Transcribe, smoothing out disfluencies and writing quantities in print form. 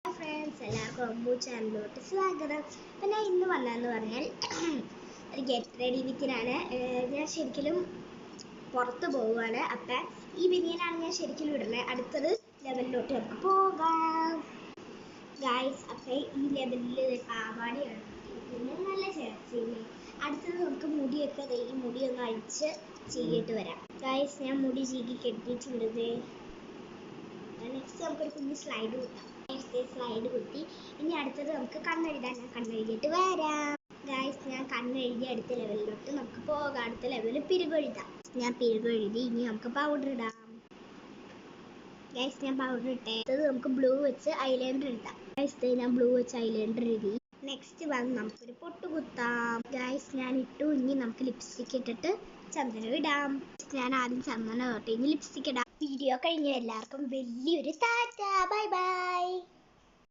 Friends എല്ലാവർക്കും അമ്മു ചാനലിലോട്ട് സ്വാഗതം. അപ്പം ഞാൻ ഇന്ന് വന്നതെന്ന് പറഞ്ഞാൽ ഒരു ഗെറ്റ് റെഡി വിത്തിനാണ്. ഞാൻ ശരിക്കും പുറത്ത് പോവുകയാണ്. അപ്പം ഈ ബനിയനാണ് ഞാൻ ശരിക്കും ഇടുന്നത്. അടുത്തത് ലെവലിലോട്ട് നമുക്ക് പോകാം ഗായ്സ്. അപ്പം ഈ ലെവലിൽ പാവാടിയാണ് പിന്നെ നല്ല ചേർച്ചയില്ലേ. അടുത്തത് നമുക്ക് മുടിയൊക്കെ ഈ മുടിയൊന്ന് അഴിച്ച് ചീകിയിട്ട് വരാം ഗായ്സ്. ഞാൻ മുടി ചീകി കെട്ടിയിട്ടുണ്ട്. നെക്സ്റ്റ് നമുക്കൊരു കുഞ്ഞ് സ്ലൈഡ് കുത്താം. സ്ലൈഡ് കുത്തി ഇനി അടുത്തത് നമുക്ക് കണ്ണെഴുതാൻ. ഞാൻ കണ്ണെഴുതിയിട്ട് വരാം ഗായ്സ്. ഞാൻ കണ്ണെഴുതി അടുത്ത ലെവലിലോട്ട് നമുക്ക് പോകാം. അടുത്ത ലെവലിൽ പിരുകെഴുതാം. ഞാൻ പിരുകെഴുതി. ഇനി നമുക്ക് പൗഡർ ഇടാം ഗായ്സ്. ഞാൻ പൗഡർ ഇട്ടേ. അടുത്തത് നമുക്ക് ബ്ലൂ വെച്ച് ഐലൈനർ ഇടാം ഗായ്സ്. ഞാൻ ബ്ലൂ വെച്ച് ഐലൈനർ എഴുതി. നെക്സ്റ്റ് വന്ന് നമുക്കൊരു പൊട്ട് കുത്താം ഗായ്സ്. ഞാൻ ഇട്ടു. ഇനി നമുക്ക് ലിപ്സ്റ്റിക് ഇട്ടിട്ട് ചന്ദനം ഇടാം. ഞാൻ ആദ്യം ചന്ദനം തൊട്ട് ഇനി ലിപ്സ്റ്റിക് ഇടാം. വീഡിയോ കഴിഞ്ഞ എല്ലാവർക്കും വലിയൊരു ടാറ്റ, ബൈ ബൈ.